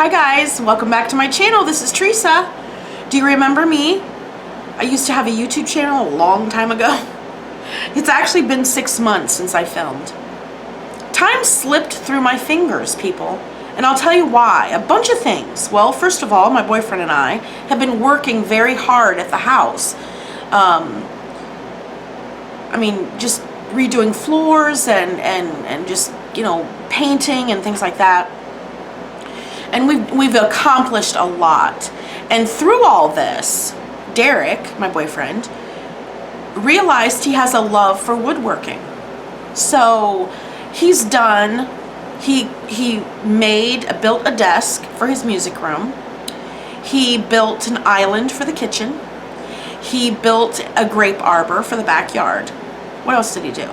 Hi guys, welcome back to my channel. This is Teresa. Do you remember me? I used to have a YouTube channel a long time ago. It's actually been 6 months since I filmed. Time slipped through my fingers, people, and I'll tell you why. A bunch of things. Well, first of all, my boyfriend and I have been working very hard at the house. I mean, just redoing floors and just, you know, painting and things like that. And we've accomplished a lot. And through all this, Derek, my boyfriend, realized he has a love for woodworking. So he's done, he built a desk for his music room. He built an island for the kitchen. He built a grape arbor for the backyard. What else did he do?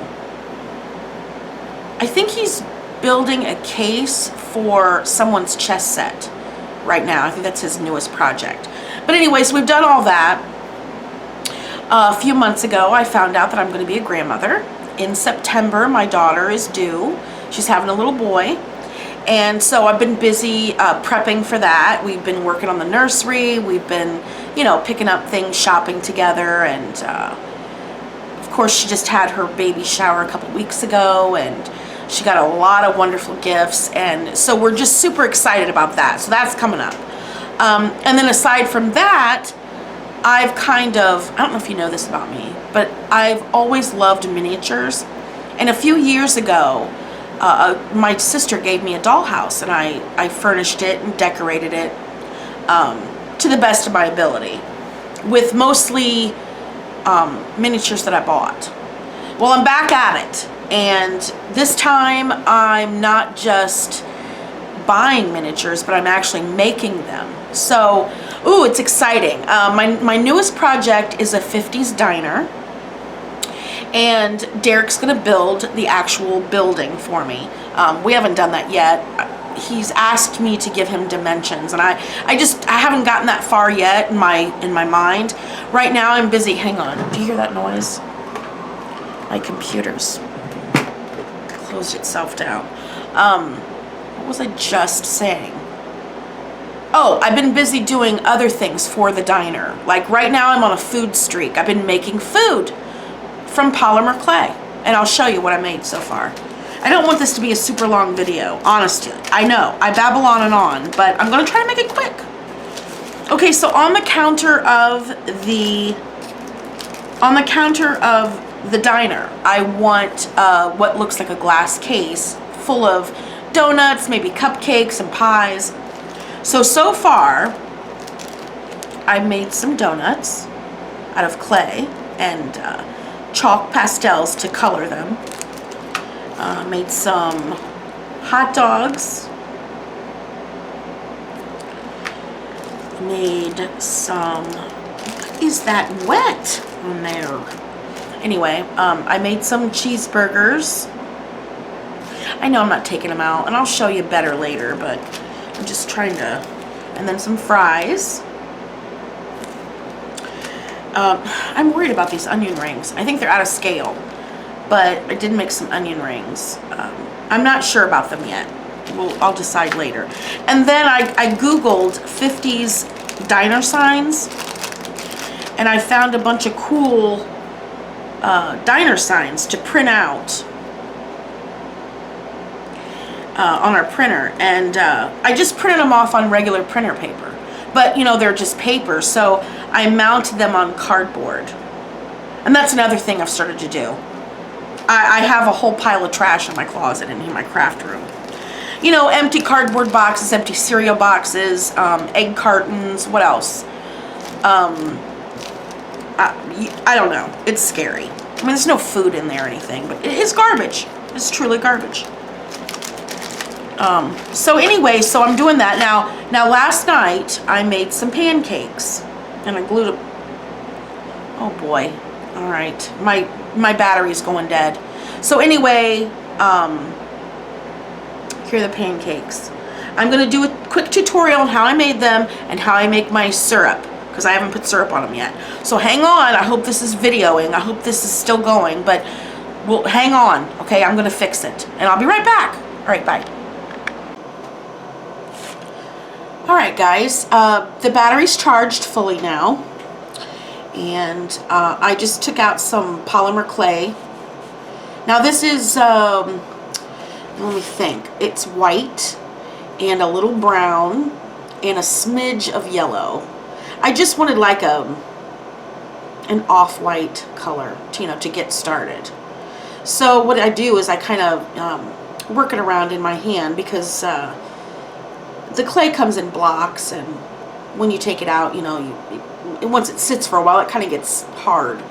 I think he's building a case for someone's chess set right now. I think that's his newest project. But anyways, we've done all that. A few months ago, I found out that I'm going to be a grandmother. In September, my daughter is due. She's having a little boy. And so I've been busy prepping for that. We've been working on the nursery. We've been, you know, picking up things, shopping together. And of course, she just had her baby shower a couple weeks ago. And she got a lot of wonderful gifts, and so we're just super excited about that. So that's coming up. And then aside from that, I've kind of, I don't know if you know this about me, but I've always loved miniatures. And a few years ago, my sister gave me a dollhouse, and I furnished it and decorated it to the best of my ability with mostly miniatures that I bought. Well, I'm back at it. And this time I'm not just buying miniatures, but I'm actually making them. So, ooh, it's exciting. My newest project is a 50s diner. And Derek's gonna build the actual building for me. We haven't done that yet. He's asked me to give him dimensions, and I haven't gotten that far yet in my mind. Right now I'm busy. Hang on, do you hear that noise? My computer's closed itself down. What was I just saying? Oh, I've been busy doing other things for the diner. Like right now I'm on a food streak. I've been making food from polymer clay, and I'll show you what I made so far. I don't want this to be a super long video, honestly. I know, I babble on and on, but I'm gonna try to make it quick. Okay, so on the counter of the diner, I want what looks like a glass case full of donuts, maybe cupcakes and pies. So far, I made some donuts out of clay and chalk pastels to color them. Made some hot dogs. Made some, what is that wet on there? Anyway, I made some cheeseburgers. I know I'm not taking them out, and I'll show you better later, but I'm just trying to, and then some fries. I'm worried about these onion rings. I think they're out of scale, but I did make some onion rings. I'm not sure about them yet. I'll decide later. And then I Googled 50s diner signs, and I found a bunch of cool diner signs to print out on our printer, and I just printed them off on regular printer paper, but you know, they're just paper, so I mounted them on cardboard. And that's another thing I've started to do. I have a whole pile of trash in my closet in my craft room. You know, empty cardboard boxes, empty cereal boxes, egg cartons, what else? I don't know. It's scary. I mean, there's no food in there or anything, but it is garbage. It's truly garbage. So anyway, so I'm doing that now. Last night I made some pancakes, and I glued them. Oh boy! All right, my battery's going dead. So anyway, here are the pancakes. I'm gonna do a quick tutorial on how I made them and how I make my syrup, because I haven't put syrup on them yet. So hang on. I hope this is videoing. I hope this is still going, but we'll hang on. Okay, I'm gonna fix it, and I'll be right back. All right, bye. Alright guys, the battery's charged fully now, and I just took out some polymer clay. Now this is, let me think, it's white and a little brown and a smidge of yellow. I just wanted like an off-white color, to get started. So what I do is I kind of work it around in my hand, because the clay comes in blocks, and when you take it out, once it sits for a while, it kind of gets hard.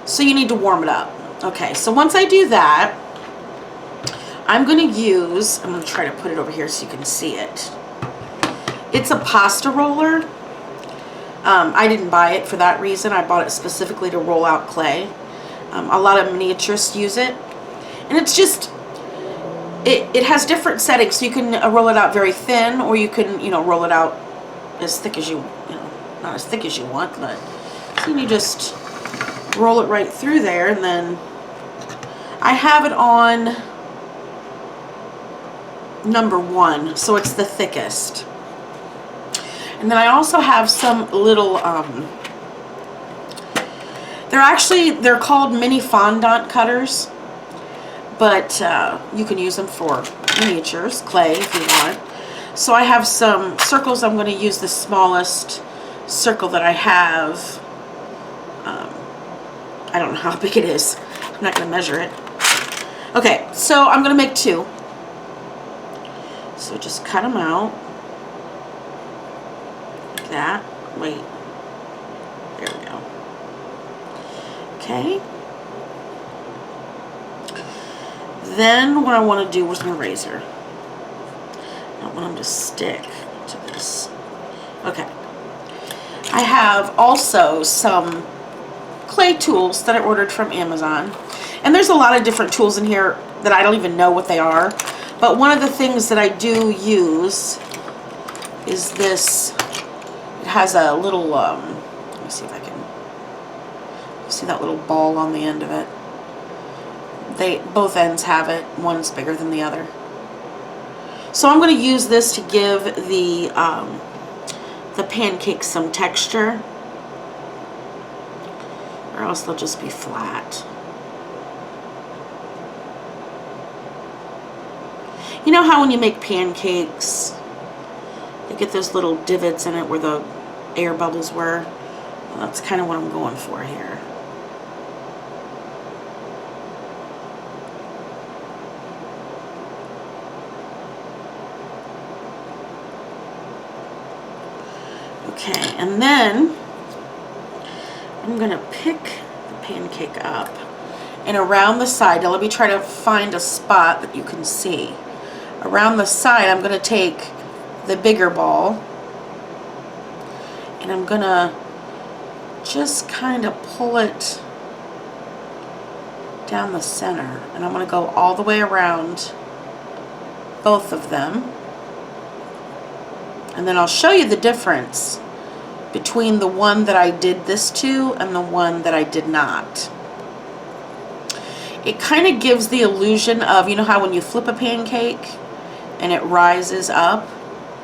So you need to warm it up. Okay, so once I do that, I'm going to try to put it over here so you can see it. It's a pasta roller. I didn't buy it for that reason. I bought it specifically to roll out clay. A lot of miniaturists use it. And it's just, it has different settings. So you can roll it out very thin, or you can, roll it out as thick as you, not as thick as you want, but so you just roll it right through there. And then I have it on number 1, so it's the thickest. And then I also have some little, they're called mini fondant cutters, but you can use them for miniatures, clay if you want. So I have some circles. I'm going to use the smallest circle that I have. I don't know how big it is. I'm not going to measure it. Okay, so I'm going to make 2. So just cut them out. Like that. Wait. There we go. Okay. Then what I want to do with my razor, I don't want them to stick to this. Okay. I have also some clay tools that I ordered from Amazon. And there's a lot of different tools in here that I don't even know what they are. But one of the things that I do use is this. It has a little, let me see if I can, see that little ball on the end of it. Both ends have it. One's bigger than the other. So I'm going to use this to give the pancakes some texture, or else they'll just be flat. You know how when you make pancakes, they get those little divots in it where the air bubbles were? Well, that's kind of what I'm going for here. Okay, and then I'm going to pick the pancake up, and around the side, now let me try to find a spot that you can see. Around the side, I'm going to take the bigger ball, and I'm going to just kind of pull it down the center, and I'm going to go all the way around both of them, and then I'll show you the difference between the one that I did this to and the one that I did not. It kind of gives the illusion of, you know how when you flip a pancake and it rises up,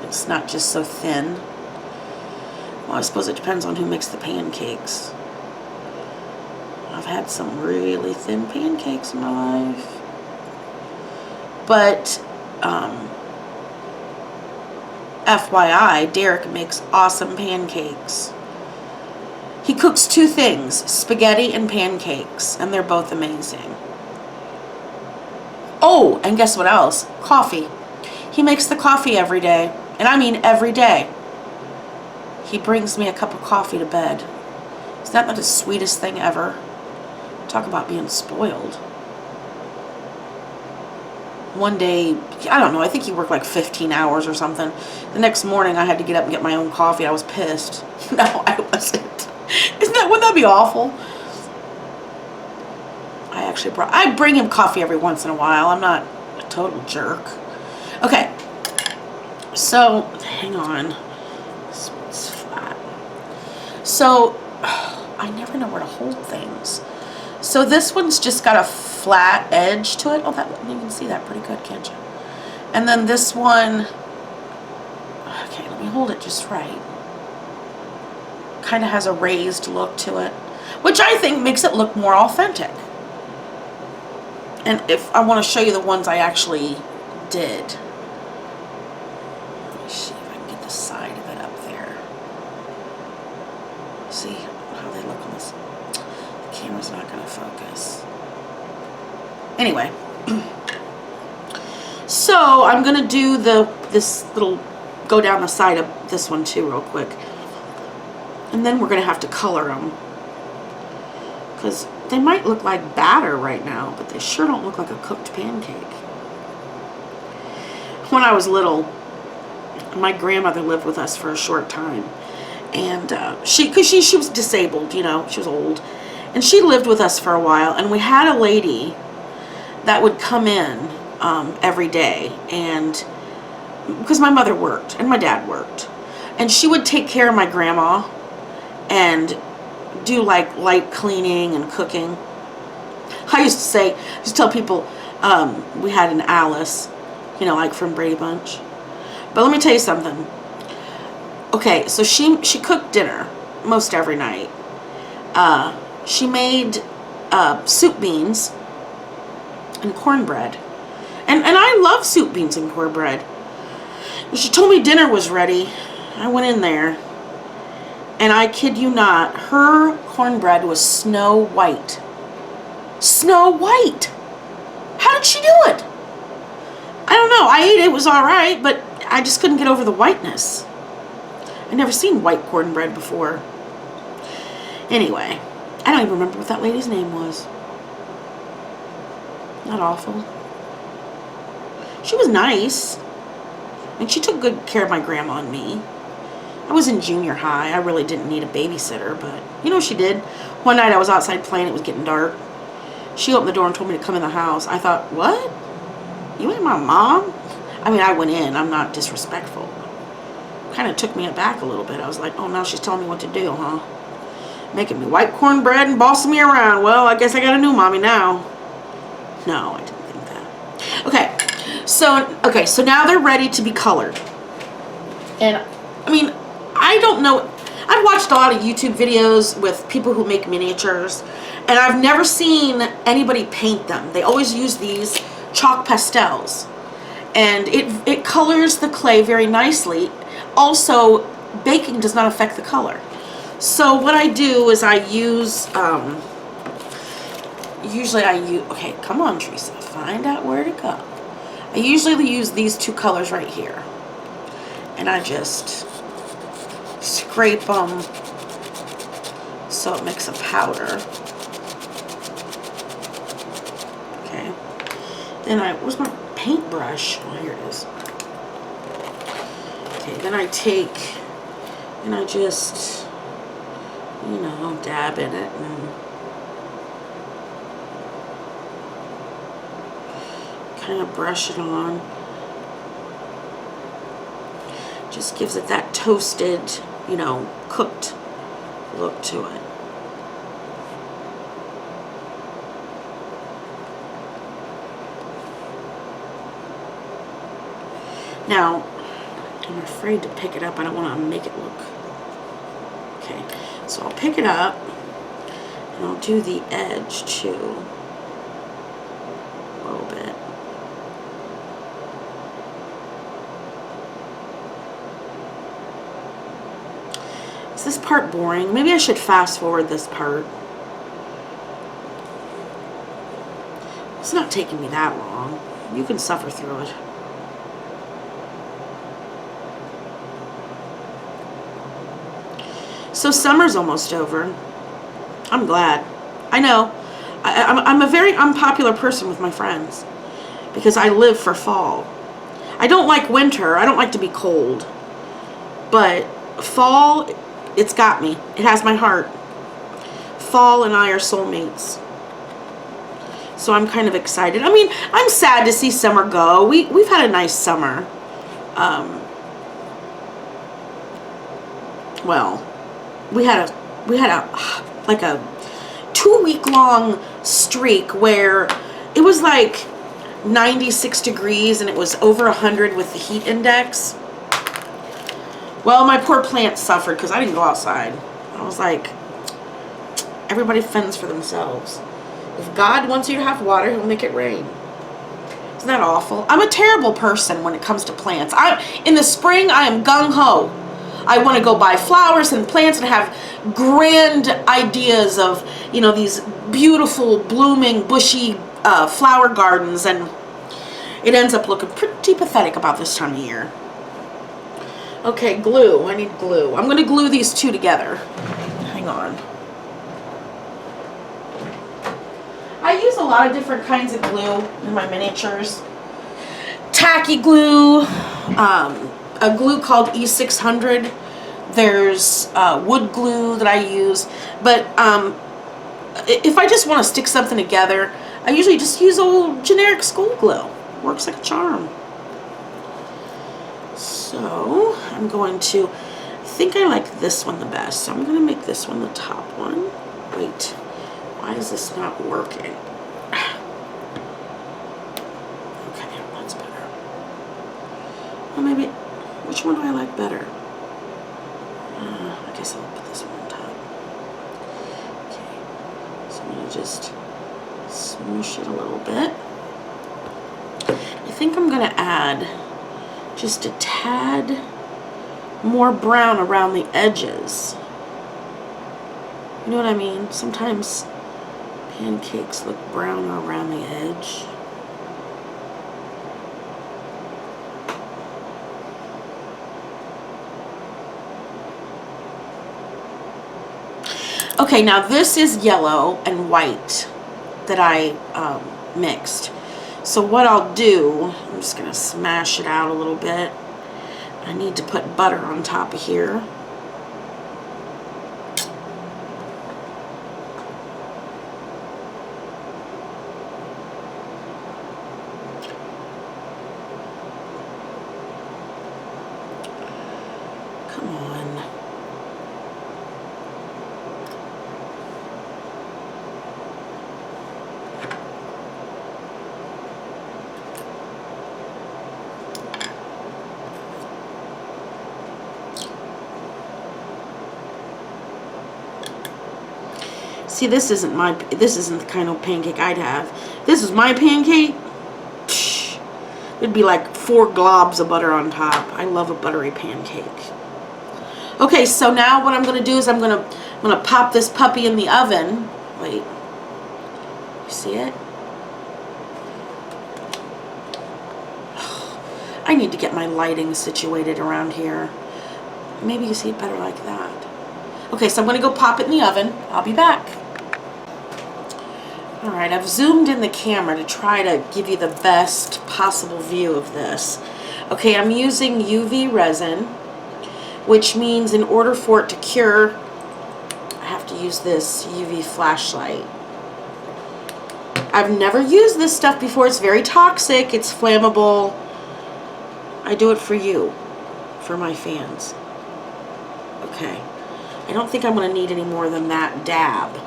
it's not just so thin. Well, I suppose it depends on who makes the pancakes. I've had some really thin pancakes in my life. But FYI, Derek makes awesome pancakes. He cooks 2 things, spaghetti and pancakes, and they're both amazing. Oh, and guess what else? Coffee. He makes the coffee every day, and I mean every day. He brings me a cup of coffee to bed. Is that not the sweetest thing ever? Talk about being spoiled. One day, I don't know, I think he worked like 15 hours or something. The next morning I had to get up and get my own coffee. I was pissed. No, I wasn't. Wouldn't that be awful? I bring him coffee every once in a while. I'm not a total jerk. Okay, so hang on. This one's flat. So I never know where to hold things. So this one's just got a flat edge to it. Oh, you can see that pretty good, can't you? And then this one, okay, let Let me hold it just right. Kind of has a raised look to it, which I think makes it look more authentic. And if I want to show you the ones I actually did. Let me see if I can get the side of it up there. See how they look on this? The camera's not going to focus. Anyway. So I'm going to do this little, go down the side of this one too real quick. And then we're going to have to color them. Because they might look like batter right now, but they sure don't look like a cooked pancake. When I was little, my grandmother lived with us for a short time. And she was disabled, you know, she was old. And she lived with us for a while. And we had a lady that would come in every day. And because my mother worked and my dad worked. And she would take care of my grandma and do like light cleaning and cooking. I used to tell people we had an Alice, you know, like from Brady Bunch. But let me tell you something. Okay, so she cooked dinner most every night. She made soup beans and cornbread. And I love soup beans and cornbread. When she told me dinner was ready, I went in there. And I kid you not, her cornbread was snow white. Snow white! How did she do it? I don't know. I ate it, it was alright, but I just couldn't get over the whiteness. I'd never seen white cornbread before. Anyway, I don't even remember what that lady's name was. Not awful. She was nice. And she took good care of my grandma and me. I was in junior high. I really didn't need a babysitter, but you know she did. One night I was outside playing. It was getting dark. She opened the door and told me to come in the house. I thought, what? You ain't my mom? I mean, I went in. I'm not disrespectful. Kind of took me aback a little bit. I was like, oh, now she's telling me what to do, huh? Making me white cornbread and bossing me around. Well, I guess I got a new mommy now. No, I didn't think that. Okay, so now they're ready to be colored. And, I mean, I don't know. I've watched a lot of YouTube videos with people who make miniatures, and I've never seen anybody paint them. They always use these chalk pastels, and it colors the clay very nicely. Also, baking does not affect the color. So what I do is I use, okay, come on, Teresa, find out where to go. I usually use these two colors right here, and I just scrape them so it makes a powder. Okay. Then where's my paintbrush? Oh, here it is. Okay, then I take and I just, you know, dab in it and kind of brush it on. Just gives it that toasted, you know, cooked look to it. Now, I'm afraid to pick it up. I don't want to make it look. Okay, so I'll pick it up and I'll do the edge too. A little bit. Is this part boring? Maybe I should fast forward this part. It's not taking me that long. You can suffer through it. So summer's almost over. I'm glad. I know. I'm a very unpopular person with my friends because I live for fall. I don't like winter. I don't like to be cold. But fall, it's got me. It has my heart. Fall and I are soulmates. So I'm kind of excited. I mean, I'm sad to see summer go. We've had a nice summer. Well, we had like a 2-week-long streak where it was like 96 degrees and it was over 100 with the heat index. Well, my poor plants suffered because I didn't go outside. I was like, everybody fends for themselves. If God wants you to have water, He'll make it rain. Isn't that awful? I'm a terrible person when it comes to plants. In the spring, I am gung-ho. I want to go buy flowers and plants and have grand ideas of, you know, these beautiful, blooming, bushy flower gardens, and it ends up looking pretty pathetic about this time of year. Okay, glue. I need glue. I'm going to glue these two together. Hang on. I use a lot of different kinds of glue in my miniatures. Tacky glue, a glue called E600. There's wood glue that I use. But if I just want to stick something together, I usually just use old generic school glue. Works like a charm. So I'm going to, I think I like this one the best. So I'm going to make this one the top one. Wait, why is this not working? Okay, that's better. Well, maybe, which one do I like better? I guess I'll put this one on top. Okay, so I'm going to just smoosh it a little bit. I think I'm going to add just a tad more brown around the edges. You know what I mean? Sometimes pancakes look browner around the edge. Okay, now this is yellow and white that I mixed. So what I'll do, I'm just going to smash it out a little bit. I need to put butter on top of here. Come on. See, this isn't the kind of pancake I'd have. This is my pancake. Psh, it'd be like 4 globs of butter on top. I love a buttery pancake. Okay, so now what I'm going to do is I'm going to pop this puppy in the oven. Wait. You see it? I need to get my lighting situated around here. Maybe you see it better like that. Okay, so I'm going to go pop it in the oven. I'll be back. Alright, I've zoomed in the camera to try to give you the best possible view of this. Okay, I'm using UV resin, which means in order for it to cure, I have to use this UV flashlight. I've never used this stuff before. It's very toxic. It's flammable. I do it for you, for my fans. Okay. I don't think I'm going to need any more than that dab.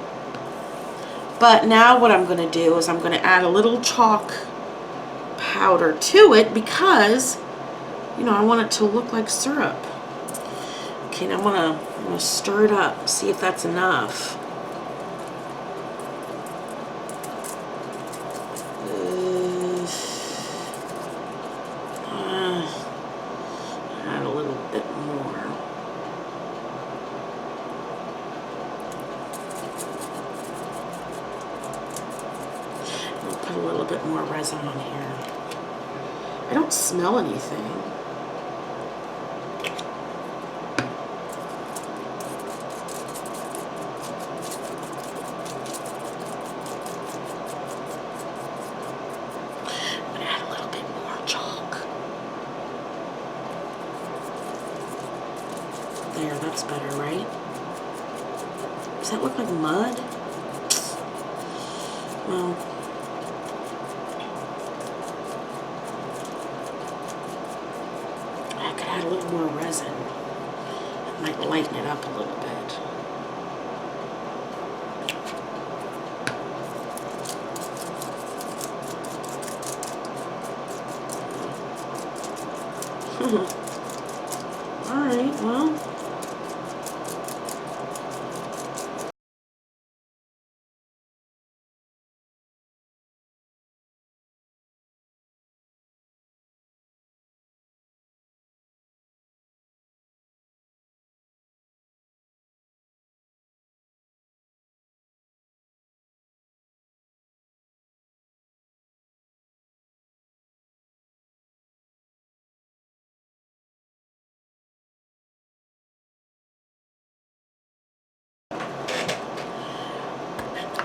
But now what I'm going to do is I'm going to add a little chalk powder to it because, you know, I want it to look like syrup. Okay, now I'm going to stir it up, see if that's enough. Add a little bit more. Put a little bit more resin on here. I don't smell anything. I'm gonna add a little bit more chalk. There, that's better, right? Does that look like mud? Well, I could add a little more resin. It might lighten it up a little bit. Alright, well.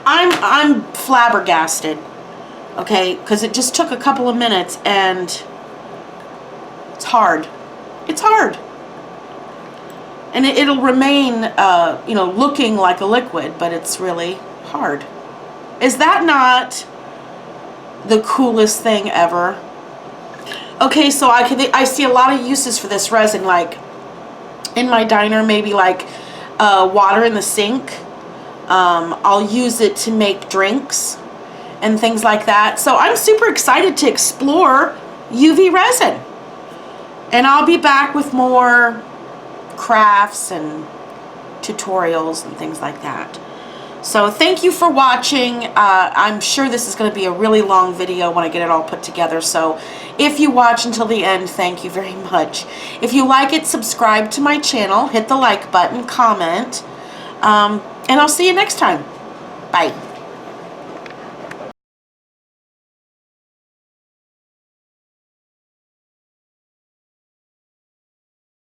I'm flabbergasted, okay, because it just took a couple of minutes and it's hard. It's hard. And it'll remain, you know, looking like a liquid, but it's really hard. Is that not the coolest thing ever? Okay, so I see a lot of uses for this resin, like in my diner, maybe like water in the sink. I'll use it to make drinks and things like that. So I'm super excited to explore UV resin. And I'll be back with more crafts and tutorials and things like that. So thank you for watching. I'm sure this is going to be a really long video when I get it all put together. So if you watch until the end, thank you very much. If you like it, subscribe to my channel, hit the like button, comment. And I'll see you next time. Bye.